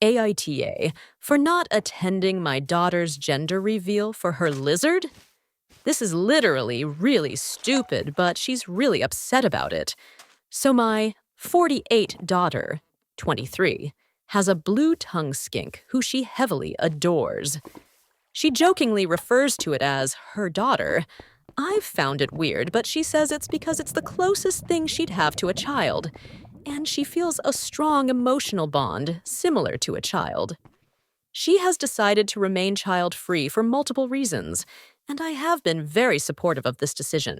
AITA for not attending my daughter's gender reveal for her lizard? This is literally really stupid, but she's really upset about it. So my 48 daughter, 23, has a blue tongue skink who she heavily adores. She jokingly refers to it as her daughter. I've found it weird, but she says it's because it's the closest thing she'd have to a child, and she feels a strong emotional bond similar to a child. She has decided to remain child-free for multiple reasons, and I have been very supportive of this decision.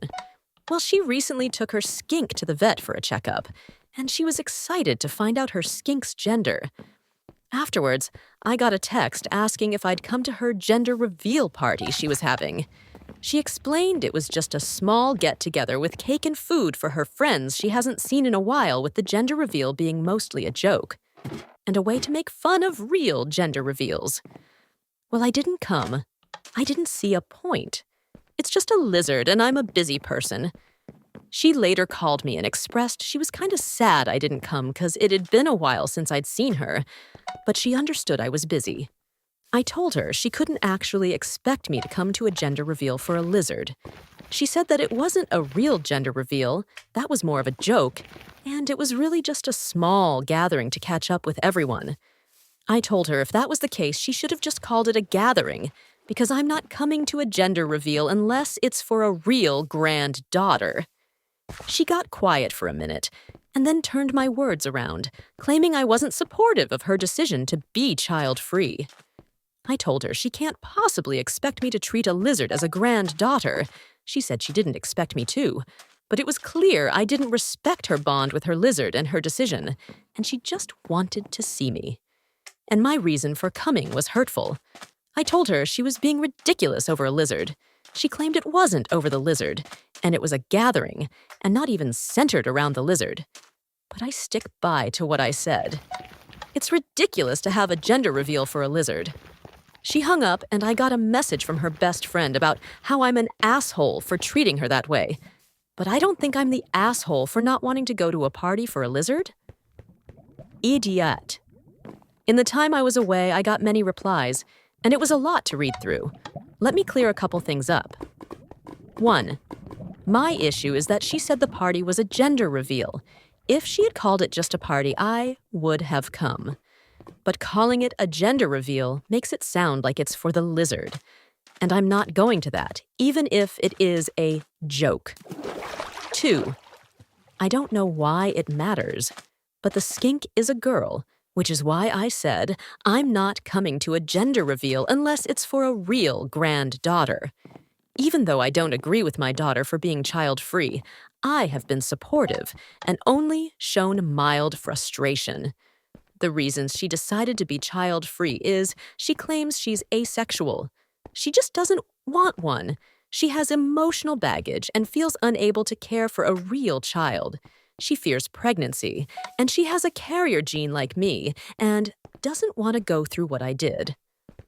Well, she recently took her skink to the vet for a checkup, and she was excited to find out her skink's gender. Afterwards, I got a text asking if I'd come to her gender reveal party she was having. She explained it was just a small get-together with cake and food for her friends she hasn't seen in a while, with the gender reveal being mostly a joke, and a way to make fun of real gender reveals. Well, I didn't come. I didn't see a point. It's just a lizard, and I'm a busy person. She later called me and expressed she was kind of sad I didn't come because it had been a while since I'd seen her, but she understood I was busy. I told her she couldn't actually expect me to come to a gender reveal for a lizard. She said that it wasn't a real gender reveal, that was more of a joke, and it was really just a small gathering to catch up with everyone. I told her if that was the case, she should have just called it a gathering, because I'm not coming to a gender reveal unless it's for a real granddaughter. She got quiet for a minute, and then turned my words around, claiming I wasn't supportive of her decision to be child-free. I told her she can't possibly expect me to treat a lizard as a granddaughter. She said she didn't expect me to, but it was clear I didn't respect her bond with her lizard and her decision, and she just wanted to see me. And my reason for coming was hurtful. I told her she was being ridiculous over a lizard. She claimed it wasn't over the lizard, and it was a gathering, and not even centered around the lizard. But I stick by to what I said. It's ridiculous to have a gender reveal for a lizard. She hung up, and I got a message from her best friend about how I'm an asshole for treating her that way. But I don't think I'm the asshole for not wanting to go to a party for a lizard. Idiot. In the time I was away, I got many replies, and it was a lot to read through. Let me clear a couple things up. 1. My issue is that she said the party was a gender reveal. If she had called it just a party, I would have come. But calling it a gender reveal makes it sound like it's for the lizard. And I'm not going to that, even if it is a joke. 2. I don't know why it matters, but the skink is a girl, which is why I said I'm not coming to a gender reveal unless it's for a real granddaughter. Even though I don't agree with my daughter for being child-free, I have been supportive and only shown mild frustration. The reasons she decided to be child-free is she claims she's asexual. She just doesn't want one. She has emotional baggage and feels unable to care for a real child. She fears pregnancy, and she has a carrier gene like me, and doesn't want to go through what I did.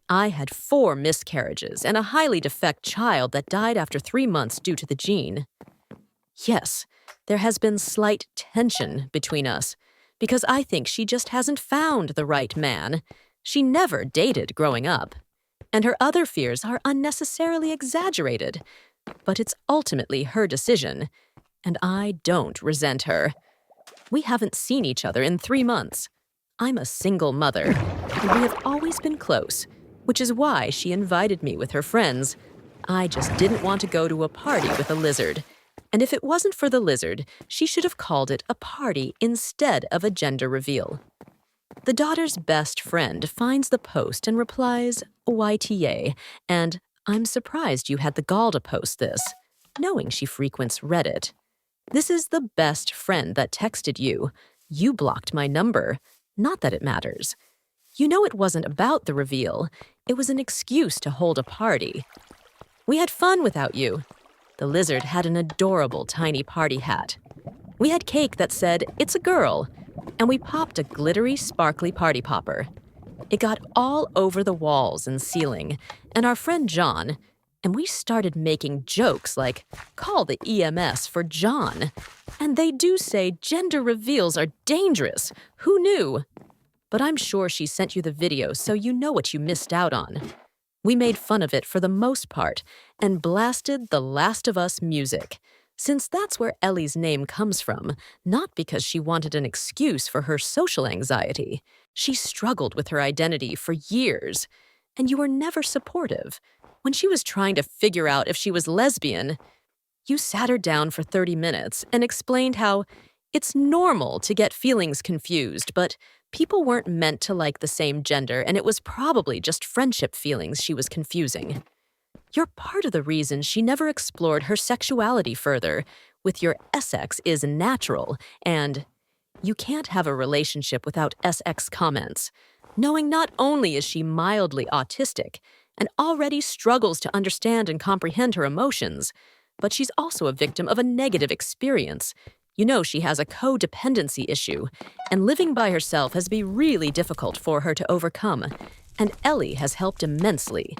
I had 4 miscarriages and a highly defect child that died after 3 months due to the gene. Yes, there has been slight tension between us, because I think she just hasn't found the right man. She never dated growing up. And her other fears are unnecessarily exaggerated. But it's ultimately her decision, and I don't resent her. We haven't seen each other in 3 months. I'm a single mother, and we have always been close, which is why she invited me with her friends. I just didn't want to go to a party with a lizard. And if it wasn't for the lizard, she should have called it a party instead of a gender reveal. The daughter's best friend finds the post and replies, YTA, and I'm surprised you had the gall to post this, knowing she frequents Reddit. This is the best friend that texted you. You blocked my number. Not that it matters. You know it wasn't about the reveal. It was an excuse to hold a party. We had fun without you. The lizard had an adorable tiny party hat. We had cake that said, "It's a girl," and we popped a glittery, sparkly party popper. It got all over the walls and ceiling, and our friend John, and we started making jokes like, "Call the EMS for John." And they do say gender reveals are dangerous. Who knew? but I'm sure she sent you the video so you know what you missed out on. We made fun of it for the most part and blasted The Last of Us music, since that's where Ellie's name comes from, not because she wanted an excuse for her social anxiety. She struggled with her identity for years, and you were never supportive. When she was trying to figure out if she was lesbian, you sat her down for 30 minutes and explained how it's normal to get feelings confused, but people weren't meant to like the same gender, and it was probably just friendship feelings she was confusing. You're part of the reason she never explored her sexuality further, with your SX is natural, and you can't have a relationship without SX comments, knowing not only is she mildly autistic and already struggles to understand and comprehend her emotions, but she's also a victim of a negative experience. You know she has a codependency issue, and living by herself has been really difficult for her to overcome, and Ellie has helped immensely.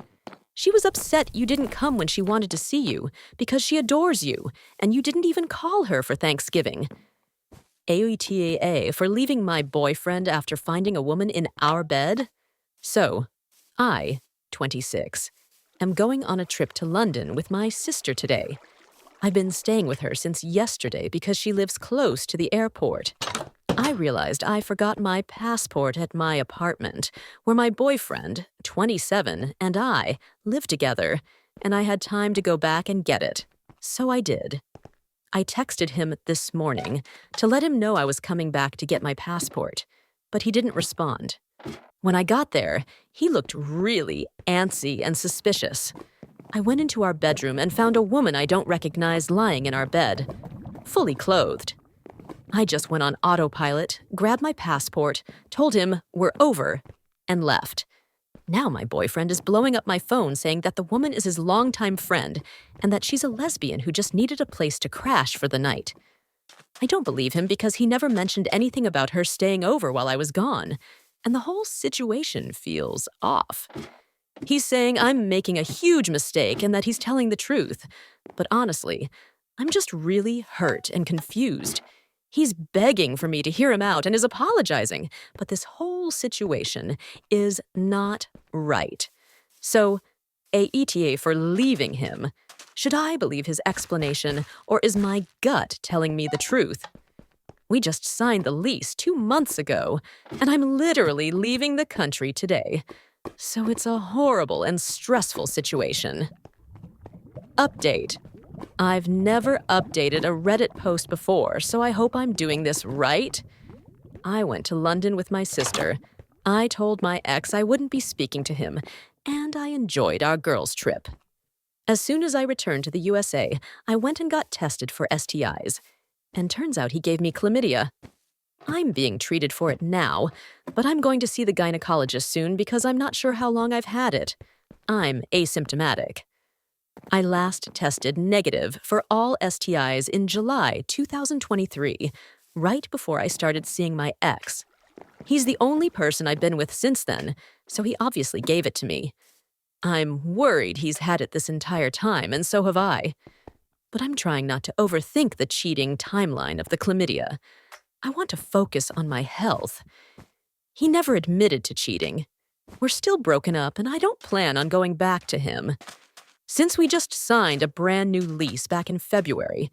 She was upset you didn't come when she wanted to see you because she adores you, and you didn't even call her for Thanksgiving. AITA for leaving my boyfriend after finding a woman in our bed? So, I, 26, am going on a trip to London with my sister today. I've been staying with her since yesterday because she lives close to the airport. I realized I forgot my passport at my apartment, where my boyfriend, 27, and I live together, and I had time to go back and get it. So I did. I texted him this morning to let him know I was coming back to get my passport, but he didn't respond. When I got there, he looked really antsy and suspicious. I went into our bedroom and found a woman I don't recognize lying in our bed, fully clothed. I just went on autopilot, grabbed my passport, told him we're over, and left. Now my boyfriend is blowing up my phone saying that the woman is his longtime friend and that she's a lesbian who just needed a place to crash for the night. I don't believe him because he never mentioned anything about her staying over while I was gone, and the whole situation feels off. He's saying I'm making a huge mistake and that he's telling the truth. But honestly, I'm just really hurt and confused. He's begging for me to hear him out and is apologizing, but this whole situation is not right. So, AITA for leaving him. Should I believe his explanation, or is my gut telling me the truth? We just signed the lease 2 months ago, and I'm literally leaving the country today. So it's a horrible and stressful situation. Update. I've never updated a Reddit post before, so I hope I'm doing this right. I went to London with my sister. I told my ex I wouldn't be speaking to him, and I enjoyed our girls' trip. As soon as I returned to the USA, I went and got tested for STIs, and turns out he gave me chlamydia. I'm being treated for it now, but I'm going to see the gynecologist soon because I'm not sure how long I've had it. I'm asymptomatic. I last tested negative for all STIs in July 2023, right before I started seeing my ex. He's the only person I've been with since then, so he obviously gave it to me. I'm worried he's had it this entire time, and so have I. But I'm trying not to overthink the cheating timeline of the chlamydia. I want to focus on my health. He never admitted to cheating. We're still broken up, and I don't plan on going back to him. Since we just signed a brand new lease back in February,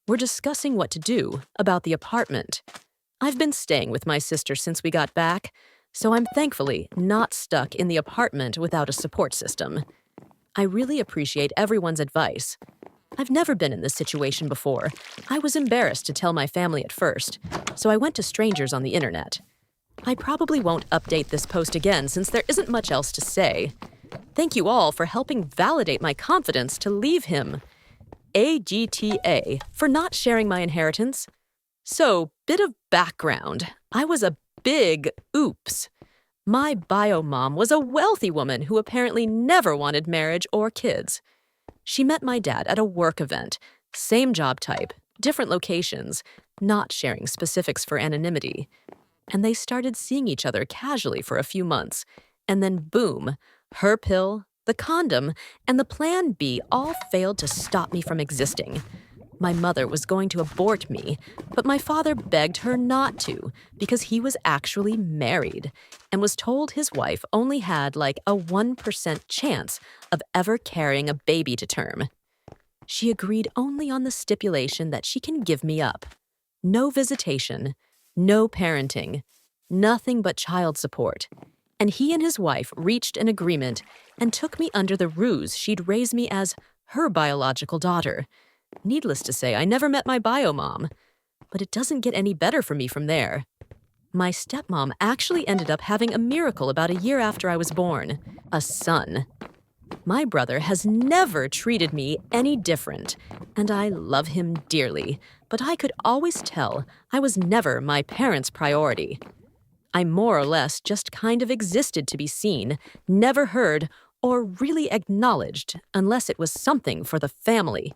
we're discussing what to do about the apartment. I've been staying with my sister since we got back, so I'm thankfully not stuck in the apartment without a support system. I really appreciate everyone's advice. I've never been in this situation before. I was embarrassed to tell my family at first, so I went to strangers on the internet. I probably won't update this post again since there isn't much else to say. Thank you all for helping validate my confidence to leave him. AGTA for not sharing my inheritance. So, bit of background. I was a big oops. My bio mom was a wealthy woman who apparently never wanted marriage or kids. She met my dad at a work event, same job type, different locations, not sharing specifics for anonymity. And they started seeing each other casually for a few months. And then boom, her pill, the condom, and the plan B all failed to stop me from existing. My mother was going to abort me, but my father begged her not to because he was actually married and was told his wife only had like a 1% chance of ever carrying a baby to term. She agreed only on the stipulation that she can give me up. No visitation, no parenting, nothing but child support. And he and his wife reached an agreement and took me under the ruse she'd raise me as her biological daughter. Needless to say, I never met my bio mom, but it doesn't get any better for me from there. My stepmom actually ended up having a miracle about a year after I was born, a son. My brother has never treated me any different, and I love him dearly, but I could always tell I was never my parents' priority. I more or less just kind of existed to be seen, never heard, or really acknowledged unless it was something for the family.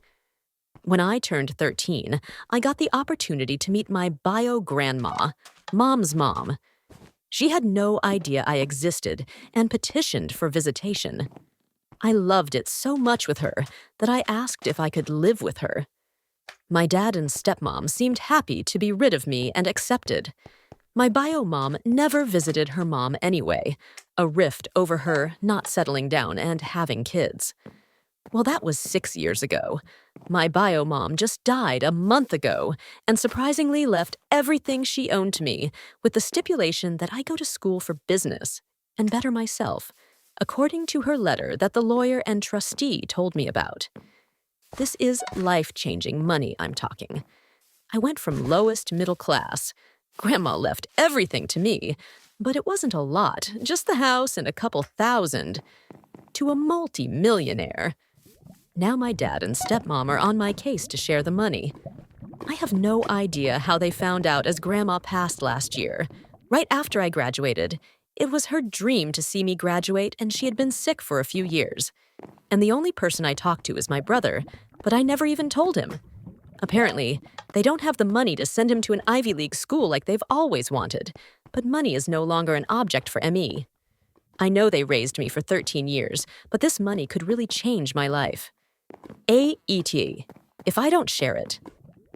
When I turned 13, I got the opportunity to meet my bio grandma, Mom's mom. She had no idea I existed and petitioned for visitation. I loved it so much with her that I asked if I could live with her. My dad and stepmom seemed happy to be rid of me and accepted. My bio mom never visited her mom anyway, a rift over her not settling down and having kids. Well, that was 6 years ago. My bio mom just died a month ago and surprisingly left everything she owned to me with the stipulation that I go to school for business and better myself, according to her letter that the lawyer and trustee told me about. This is life-changing money I'm talking. I went from lowest middle class. Grandma left everything to me, but it wasn't a lot, just the house and a couple thousand, to a multi-millionaire. Now my dad and stepmom are on my case to share the money. I have no idea how they found out as Grandma passed last year. Right after I graduated, it was her dream to see me graduate and she had been sick for a few years. And the only person I talked to is my brother, but I never even told him. Apparently, they don't have the money to send him to an Ivy League school like they've always wanted, but money is no longer an object for ME. I know they raised me for 13 years, but this money could really change my life. AITA, if I don't share it.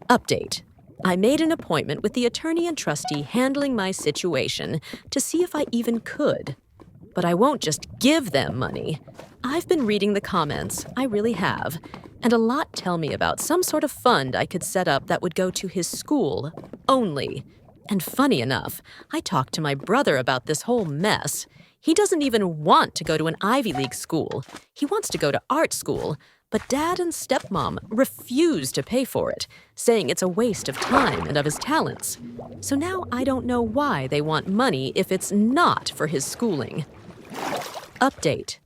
Update. I made an appointment with the attorney and trustee handling my situation to see if I even could. But I won't just give them money. I've been reading the comments, I really have, and a lot tell me about some sort of fund I could set up that would go to his school only. And funny enough, I talked to my brother about this whole mess. He doesn't even want to go to an Ivy League school. He wants to go to art school. But Dad and stepmom refuse to pay for it, saying it's a waste of time and of his talents. So now I don't know why they want money if it's not for his schooling. Update.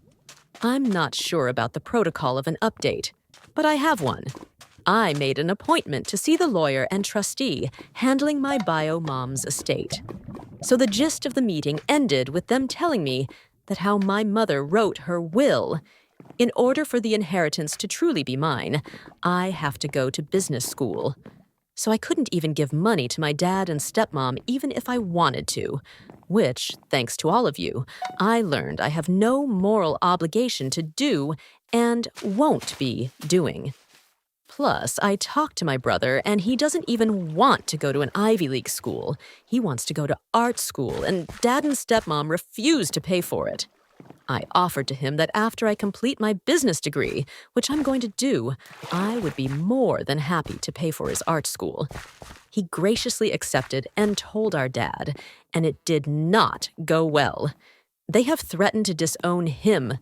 I'm not sure about the protocol of an update, but I have one. I made an appointment to see the lawyer and trustee handling my bio mom's estate. So the gist of the meeting ended with them telling me that how my mother wrote her will. In order for the inheritance to truly be mine, I have to go to business school. So I couldn't even give money to my dad and stepmom even if I wanted to, which, thanks to all of you, I learned I have no moral obligation to do and won't be doing. Plus, I talked to my brother, and he doesn't even want to go to an Ivy League school. He wants to go to art school, and Dad and stepmom refuse to pay for it. I offered to him that after I complete my business degree, which I'm going to do, I would be more than happy to pay for his art school. He graciously accepted and told our dad, and it did not go well. They have threatened to disown him.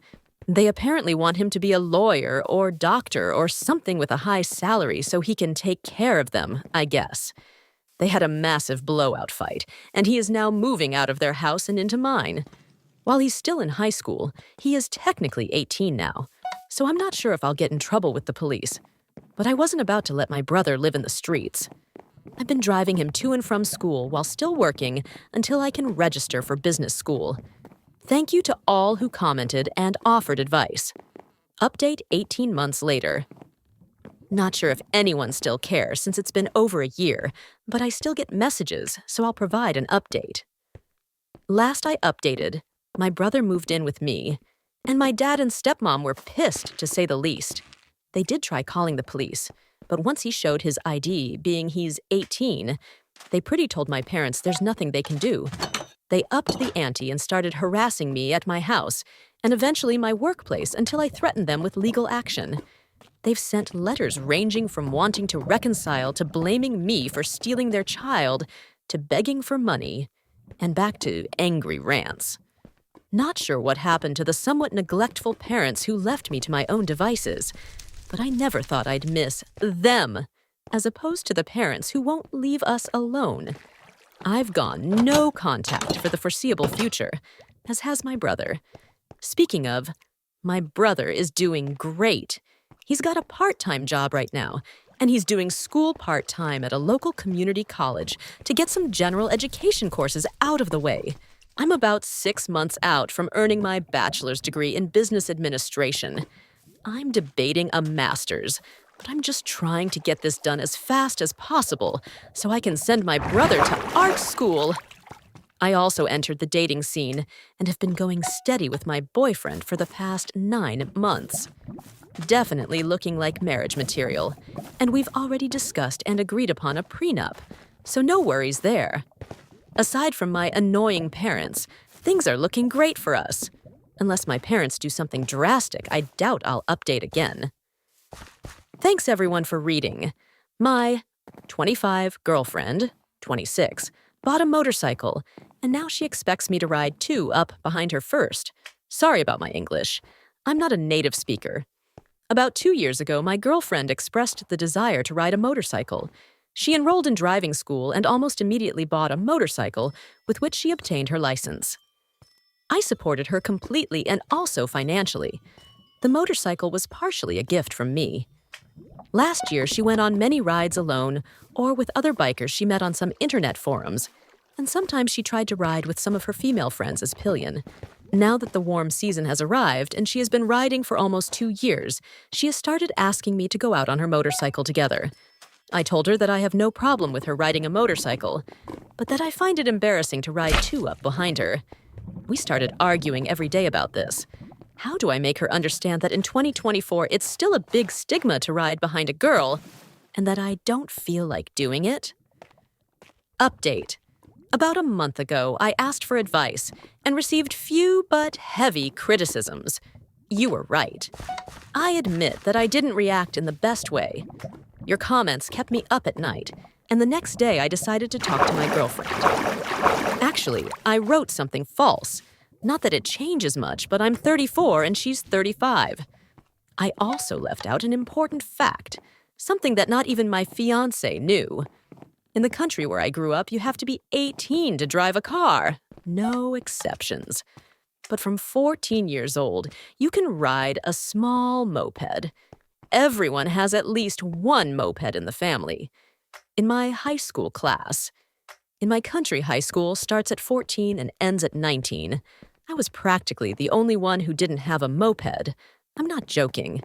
They apparently want him to be a lawyer or doctor or something with a high salary so he can take care of them, I guess. They had a massive blowout fight, and he is now moving out of their house and into mine. While he's still in high school, he is technically 18 now, so I'm not sure if I'll get in trouble with the police. But I wasn't about to let my brother live in the streets. I've been driving him to and from school while still working until I can register for business school. Thank you to all who commented and offered advice. Update 18 months later. Not sure if anyone still cares since it's been over a year, but I still get messages, so I'll provide an update. Last I updated, my brother moved in with me, and my dad and stepmom were pissed to say the least. They did try calling the police, But once he showed his ID, being he's 18, they pretty told my parents there's nothing they can do. They upped the ante and started harassing me at my house, and eventually my workplace until I threatened them with legal action. They've sent letters ranging from wanting to reconcile to blaming me for stealing their child to begging for money, and back to angry rants. Not sure what happened to the somewhat neglectful parents who left me to my own devices, but I never thought I'd miss them, as opposed to the parents who won't leave us alone. I've gone no contact for the foreseeable future, as has my brother. Speaking of, my brother is doing great. He's got a part-time job right now, and he's doing school part-time at a local community college to get some general education courses out of the way. I'm about 6 months out from earning my bachelor's degree in business administration. I'm debating a master's, but I'm just trying to get this done as fast as possible so I can send my brother to art school. I also entered the dating scene and have been going steady with my boyfriend for the past 9 months. Definitely looking like marriage material, and we've already discussed and agreed upon a prenup, so no worries there. Aside from my annoying parents, things are looking great for us. Unless my parents do something drastic, I doubt I'll update again. Thanks everyone for reading. My 25 girlfriend, 26, bought a motorcycle, and now she expects me to ride 2 up behind her first. Sorry about my English. I'm not a native speaker. About 2 years ago, my girlfriend expressed the desire to ride a motorcycle. She enrolled in driving school and almost immediately bought a motorcycle with which she obtained her license. I supported her completely and also financially. The motorcycle was partially a gift from me. Last year, she went on many rides alone or with other bikers she met on some internet forums, and sometimes she tried to ride with some of her female friends as pillion. Now that the warm season has arrived and she has been riding for almost 2 years, she has started asking me to go out on her motorcycle together. I told her that I have no problem with her riding a motorcycle, but that I find it embarrassing to ride 2 up behind her. We started arguing every day about this. How do I make her understand that in 2024 it's still a big stigma to ride behind a girl, and that I don't feel like doing it? Update. About a month ago, I asked for advice and received few but heavy criticisms. You were right. I admit that I didn't react in the best way. Your comments kept me up at night, and the next day I decided to talk to my girlfriend. Actually, I wrote something false. Not that it changes much, but I'm 34 and she's 35. I also left out an important fact, something that not even my fiancé knew. In the country where I grew up, you have to be 18 to drive a car. No exceptions. But from 14 years old, you can ride a small moped. Everyone has at least one moped in the family. In my high school class, in my country high school starts at 14 and ends at 19. I was practically the only one who didn't have a moped. I'm not joking.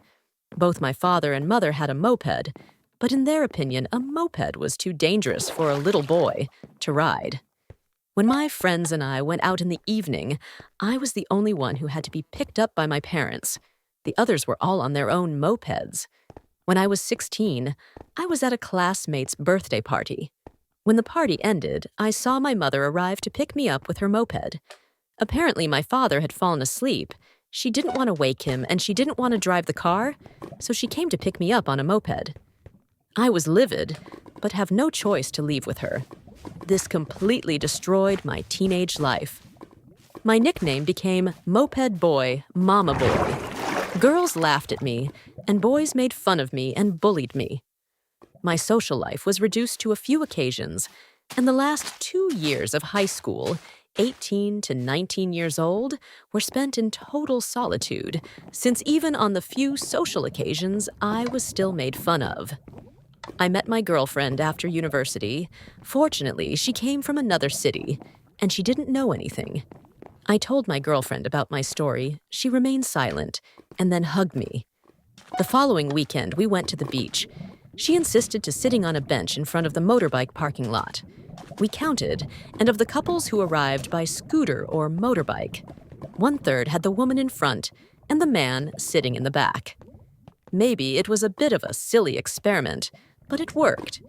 Both my father and mother had a moped, but in their opinion, a moped was too dangerous for a little boy to ride. When my friends and I went out in the evening, I was the only one who had to be picked up by my parents. The others were all on their own mopeds. When I was 16, I was at a classmate's birthday party. When the party ended, I saw my mother arrive to pick me up with her moped. Apparently, my father had fallen asleep. She didn't want to wake him, and she didn't want to drive the car, so she came to pick me up on a moped. I was livid, but have no choice to leave with her. This completely destroyed my teenage life. My nickname became Moped Boy, Mama Boy. Girls laughed at me, and boys made fun of me and bullied me. My social life was reduced to a few occasions, and the last 2 years of high school, 18 to 19 years old, were spent in total solitude, since even on the few social occasions, I was still made fun of. I met my girlfriend after university. Fortunately, she came from another city, and she didn't know anything. I told my girlfriend about my story. She remained silent, and then hugged me. The following weekend, we went to the beach. She insisted to sitting on a bench in front of the motorbike parking lot. We counted, and of the couples who arrived by scooter or motorbike, 1/3 had the woman in front and the man sitting in the back. Maybe it was a bit of a silly experiment, but it worked.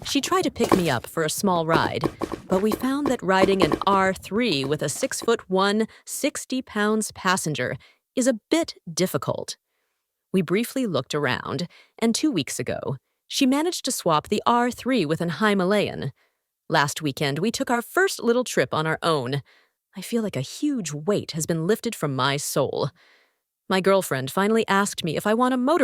She tried to pick me up for a small ride, but we found that riding an R3 with a 6'1", 60 pounds passenger is a bit difficult. We briefly looked around, and 2 weeks ago, she managed to swap the R3 with an Himalayan. Last weekend, we took our first little trip on our own. I feel like a huge weight has been lifted from my soul. My girlfriend finally asked me if I want a motor